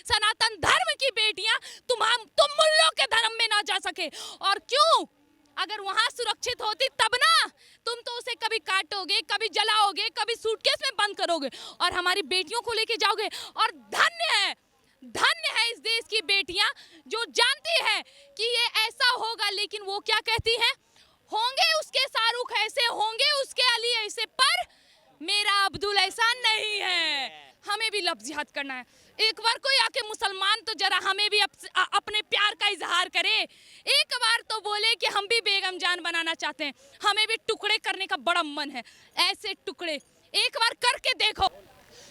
सनातन धर्म की बेटियां तुम मुल्लों के धर्म में ना जा सके। और क्यों? अगर वहां सुरक्षित होती तब ना। तुम तो उसे कभी काटोगे, कभी जलाओगे, कभी सूटकेस में बंद करोगे और हमारी बेटियों को लेके जाओगे। और धन्य है इस देश की बेटियां जो जानती है कि ये ऐसा होगा, लेकिन वो क्या कहती है? होंगे उसके शाहरुख ऐसे, होंगे उसके अली ऐसे, पर मेरा अब्दुल ऐसा नहीं है। हमें भी लफ्ज़ जिहाद करना है। एक बार कोई आके मुसलमान तो जरा हमें भी अपने प्यार का इजहार करे। एक बार तो बोले कि हम भी बेगम जान बनाना चाहते हैं, हमें भी टुकड़े करने का बड़ा मन है। ऐसे टुकड़े एक बार करके देखो।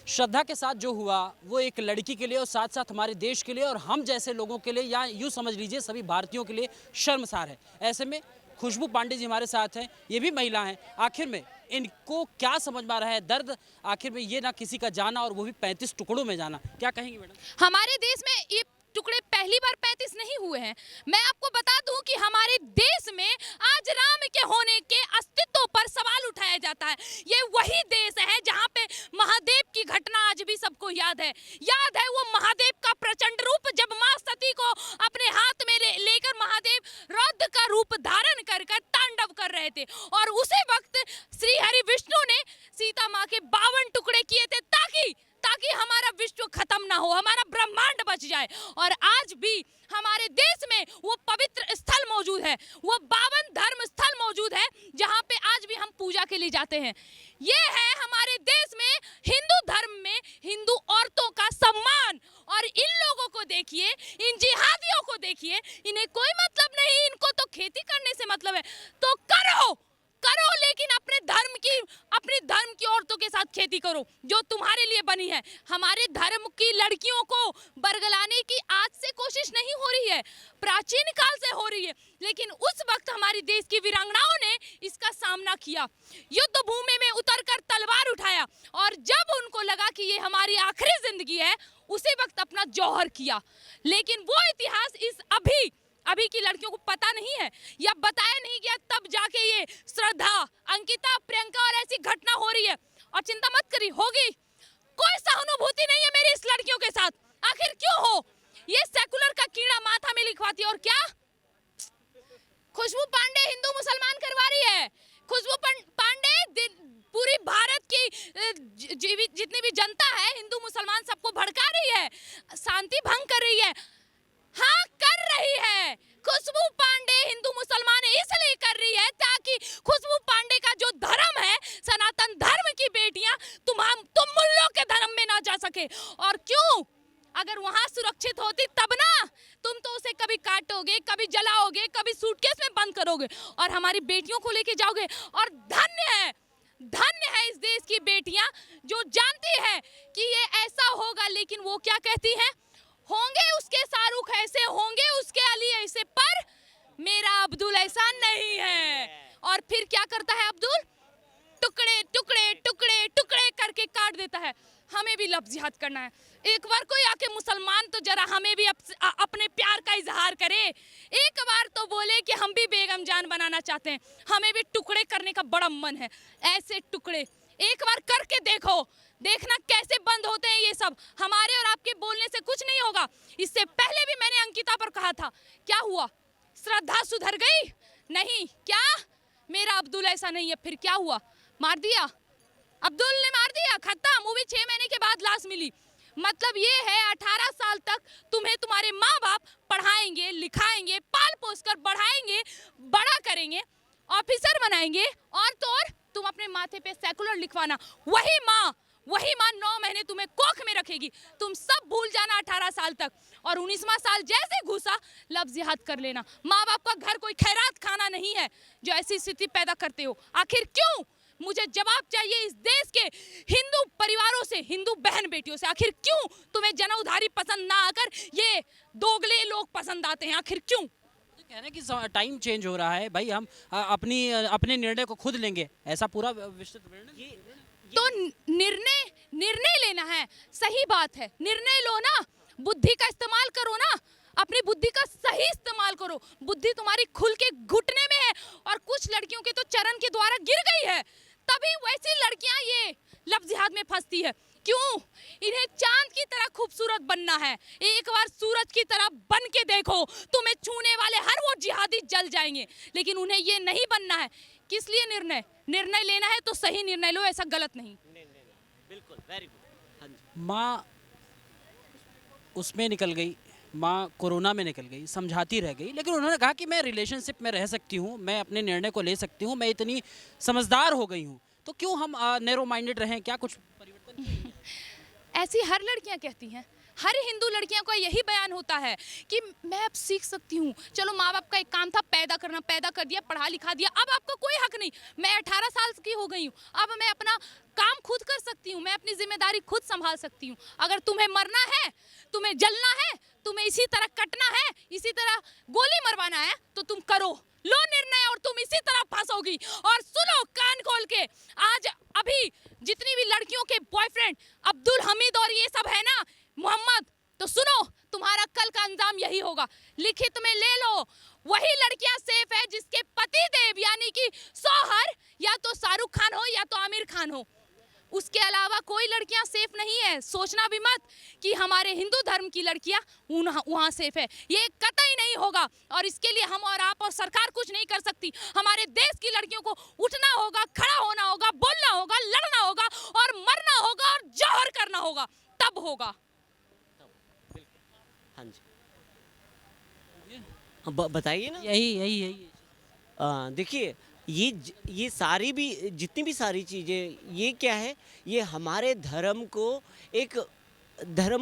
श्रद्धा के साथ जो हुआ वो एक लड़की के लिए और साथ साथ हमारे देश के लिए और हम जैसे लोगों के लिए, या यूँ समझ लीजिए सभी भारतीयों के लिए शर्मसार है। ऐसे में खुशबू पांडे जी हमारे साथ हैं, ये भी महिला हैं। आखिर में इनको क्या समझ में आ रहा है दर्द? आखिर में ये ना किसी का जाना और वो भी 35 टुकड़ों में जाना, क्या कहेंगी मैडम? हमारे देश में ये टुकड़े पहली बार 35 नहीं हुए हैं। मैं आपको बता दूं कि हमारे देश में आज राम के होने के अस्तित्व पर सवाल उठाया जाता है। ये वही देश है जहां पे महादेव की घटना आज भी सबको याद है। याद है वो महादेव का प्रचंड रूप, जब मां सती को अपने हाथ में लेकर महादेव रौद्र का रूप धारण कर तांडव कर रहे थे और उसी वक्त श्री हरि विष्णु ने सीता माँ के 52 टुकड़े किए थे ताकि हमारा विश्व खत्म ना हो, हमारा ब्रह्मांड बच जाए। और आज भी हमारे देश में वो पवित्र स्थल मौजूद है, वो 52 धर्म स्थल मौजूद है जहाँ पे आज भी हम पूजा के लिए जाते हैं। ये है हमारे देश में हिंदू धर्म में हिंदू औरतों का सम्मान। और इन लोगों को देखिए, इन जिहादियों को देखिए, इन्हें कोई मतलब नहीं, इनको तो खेती करने से मतलब है। तो करो लेकिन अपने धर्म की औरतों के साथ खेती करो जो तुम्हारे लिए बनी है। हमारे धर्म की लड़कियों को बरगलाने की आज से कोशिश नहीं हो रही है, प्राचीन काल से हो रही है। लेकिन उस वक्त हमारे देश की वीरांगनाओं ने इसका सामना किया, युद्ध भूमि में उतरकर तलवार उठाया और जब उनको लगा कि ये हमारी आखिरी जिंदगी है, उसी वक्त अपना जौहर किया। लेकिन वो इतिहास अभी की लड़कियों को पता नहीं है या बताया नहीं गया, तब जाके ये श्रद्धा, अंकिता, प्रियंका और ऐसी घटना हो रही है। और चिंता मत करिए, होगी। कोई सहानुभूति नहीं है मेरी इस लड़कियों के साथ। आखिर क्यों हो? ये सेकुलर का कीड़ा माथा में लिखवाती है। और क्या खुशबू पांडे हिंदू मुसलमान करवा रही है? खुशबू पांडे पूरी भारत की जितनी भी जनता है, हिंदू मुसलमान, सबको भड़का रही है, शांति भंग कर रही है। हाँ, कर रही है। खुशबू पांडे हिंदू मुसलमान इसलिए कर रही है ताकि खुशबू पांडे का जो धर्म है, सनातन धर्म की बेटियां तुम मुल्लों के धर्म में ना जा सके। और क्यों? अगर वहां सुरक्षित होती तब ना। तुम तो उसे कभी काटोगे, कभी जलाओगे, कभी सूटकेस में बंद करोगे और हमारी बेटियों को लेके जाओगे। और धन्य है इस देश की बेटियां जो जानती है कि ये ऐसा होगा, लेकिन वो क्या कहती है? होंगे उसके शाहरुख ऐसे, होंगे उसके अली ऐसे, पर मेरा अब्दुल ऐसा नहीं है। और फिर क्या करता है अब्दुल? टुकड़े टुकड़े टुकड़े टुकड़े करके काट देता है। हमें भी लफ्ज़ जिहाद करना है। एक बार कोई आके मुसलमान तो जरा हमें भी अपने प्यार का इजहार करे। एक बार तो बोले कि हम भी बेगम जान बनाना चाहते हैं, हमें भी टुकड़े करने का बड़ा मन है। ऐसे टुकड़े एक बार करके देखो, देखना कैसे बंद होते हैं ये सब। हमारे और आपके बोलने से कुछ नहीं होगा। इससे पहले भी मैंने अंकिता पर कहा था, क्या हुआ? श्रद्धा सुधर गई? नहीं। क्या? मेरा अब्दुल ऐसा नहीं है। फिर क्या हुआ? मार दिया, अब्दुल ने मार दिया, खत्म। वो भी 6 महीने के बाद लाश मिली। मतलब ये है 18 साल तक तुम्हें तुम्हारे माँ बाप पढ़ाएंगे, लिखाएंगे, पाल पोस कर बढ़ाएंगे, बड़ा करेंगे, ऑफिसर बनाएंगे, और तो और तुम अपने माथे पे सेकुलर लिखवाना। वही माँ 9 महीने तुम्हें कोख में रखेगी। तुम सब भूल जाना 18 साल तक, और 19वां साल जैसे घुसा, लफ्ज़ जिहाद कर लेना। माँ बाप का घर कोई खैरात खाना नहीं है जो ऐसी स्थिति पैदा करते हो। आखिर क्यों? मुझे जवाब चाहिए इस देश के हिंदू परिवारों से, हिंदू बहन बेटियों से। आखिर क्यों तुम्हें जनउधारी पसंद ना आकर ये दोगले लोग पसंद आते हैं? आखिर क्यों? कहना कि टाइम चेंज हो रहा है भाई, हम अपने निर्णय को खुद लेंगे, ऐसा पूरा विस्तृत वर्णन। तो निर्णय लेना है, सही बात है, निर्णय लो ना, बुद्धि का इस्तेमाल करो ना, अपनी बुद्धि का सही इस्तेमाल करो। बुद्धि तुम्हारी खुल के घुटने में है और कुछ लड़कियों के तो चरण के द्वारा गिर गई है, तभी वैसी लड़कियां ये लफ्ज़ जिहाद में फंसती है। क्यों? इन्हें चांद की तरह खूबसूरत बनना है। एक बार सूरज की तरह बन के देखो, तुम्हें छूने वाले हर वो जिहादी जल जाएंगे। लेकिन उन्हें ये नहीं बनना है। किस लिए निर्णय लेना है तो सही निर्णय लो, ऐसा गलत नहीं। बिल्कुल, वेरी गुड। हाँ जी। माँ उसमें निकल गई, माँ कोरोना में निकल गई, समझाती रह गई, लेकिन उन्होंने कहा कि मैं रिलेशनशिप में रह सकती हूँ, मैं अपने निर्णय को ले सकती हूँ, मैं इतनी समझदार हो गई हूँ, तो क्यों हम नैरो माइंडेड रहें? क्या कुछ परिवर्तन? ऐसी हर लड़कियां कहती हैं, हर हिंदू लड़कियों का यही बयान होता है कि मैं अब सीख सकती हूँ। चलो, माँ बाप का एक काम था पैदा करना, पैदा कर दिया, पढ़ा लिखा दिया, अब आपका कोई हक नहीं। मैं 18 साल की हो गई हूँ, अब मैं अपना काम खुद कर सकती हूँ, मैं अपनी जिम्मेदारी खुद संभाल सकती हूँ। अगर तुम्हें मरना है, तुम्हें जलना है, तुम्हें इसी तरह कटना है, इसी तरह गोली मरवाना है, तो तुम करो, लो निर्णय, और तुम इसी तरह फंसोगी। और सुनो कान खोल के, आज अभी जितनी भी लड़कियों के बॉयफ्रेंड अब्दुल हमीद और ये सब है ना, मोहम्मद, तो सुनो, तुम्हारा कल का अंजाम यही होगा। लिखित में ले लो, वही लड़कियां सेफ है जिसके पति देव यानी कि शौहर या तो शाहरुख खान हो या तो आमिर खान हो। उसके अलावा कोई लड़कियां सेफ नहीं है। सोचना भी मत कि हमारे हिंदू धर्म की लड़कियां वहां सेफ है, ये कतई नहीं होगा। और इसके लिए हम और आप और सरकार कुछ नहीं कर सकती। हमारे देश की लड़कियों को उठना होगा, खड़ा होना होगा, बोलना होगा, लड़ना होगा और मरना होगा और जौहर करना होगा, तब होगा। हाँ जी, बताइए ना। यही यही यही देखिए, ये सारी भी जितनी भी सारी चीज़ें, ये क्या है, ये हमारे धर्म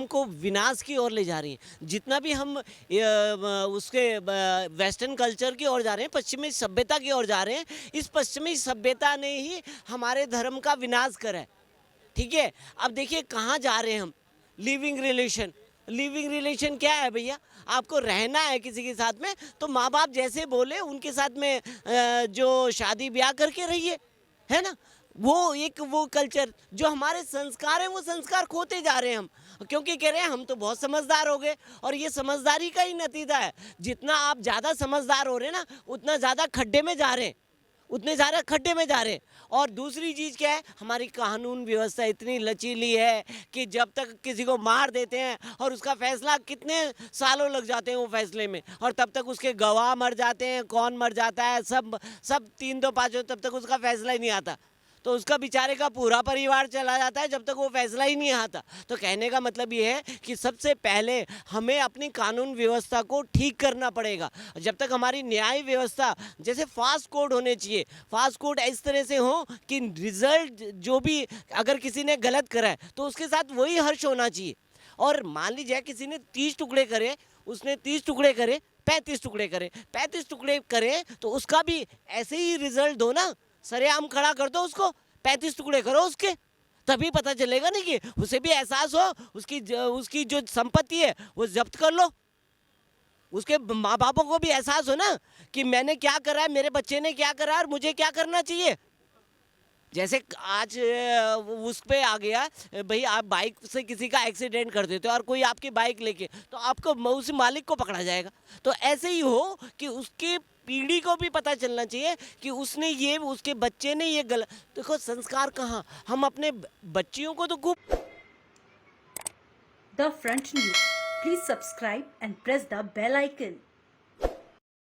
को विनाश की ओर ले जा रही हैं। जितना भी हम उसके वेस्टर्न कल्चर की ओर जा रहे हैं, पश्चिमी सभ्यता की ओर जा रहे हैं, इस पश्चिमी सभ्यता ने ही हमारे धर्म का विनाश करा है। ठीक है, अब देखिए कहाँ जा रहे हैं हम। लिविंग रिलेशन क्या है भैया? आपको रहना है किसी के साथ में, तो माँ बाप जैसे बोले उनके साथ में जो शादी ब्याह करके रहिए, है ना। वो कल्चर जो हमारे संस्कार हैं, वो संस्कार खोते जा रहे हैं हम, क्योंकि कह रहे हैं हम तो बहुत समझदार हो गए। और ये समझदारी का ही नतीजा है। जितना आप ज़्यादा समझदार हो रहे हैं ना, उतना ज़्यादा खड्डे में जा रहे हैं, उतने ज़्यादा खड्डे में जा रहे हैं। और दूसरी चीज़ क्या है, हमारी कानून व्यवस्था इतनी लचीली है कि जब तक किसी को मार देते हैं और उसका फैसला कितने सालों लग जाते हैं वो फैसले में, और तब तक उसके गवाह मर जाते हैं, कौन मर जाता है, सब 3-2-5, तब तक उसका फैसला ही नहीं आता। तो उसका बेचारे का पूरा परिवार चला जाता है जब तक वो फैसला ही नहीं आता। तो कहने का मतलब ये है कि सबसे पहले हमें अपनी कानून व्यवस्था को ठीक करना पड़ेगा। जब तक हमारी न्याय व्यवस्था, जैसे फास्ट कोर्ट होने चाहिए, फास्ट कोर्ट इस तरह से हो कि रिजल्ट जो भी, अगर किसी ने गलत करा है तो उसके साथ वही हर्ष होना चाहिए। और मान लीजिए किसी ने 30 टुकड़े करे, उसने 30 टुकड़े करे, 35 टुकड़े करे, 35 टुकड़े करे, तो उसका भी ऐसे ही रिजल्ट दो ना, सरेआम खड़ा कर दो उसको, 35 टुकड़े करो उसके, तभी पता चलेगा नहीं कि उसे भी एहसास हो, उसकी जो संपत्ति है वो जब्त कर लो। उसके माँ बापों को भी एहसास हो ना कि मैंने क्या करा है, मेरे बच्चे ने क्या करा है और मुझे क्या करना चाहिए। जैसे आज उस पे आ गया भाई, आप बाइक से किसी का एक्सीडेंट कर देते हो और कोई आपकी बाइक लेके, तो आपको उस मालिक को पकड़ा जाएगा। तो ऐसे ही हो कि उसके पीढ़ी को भी पता चलना चाहिए कि उसके बच्चे ने ये गलत। देखो संस्कार कहाँ, हम अपने बच्चियों को तो खूब। The Front News. Please subscribe and press the bell icon.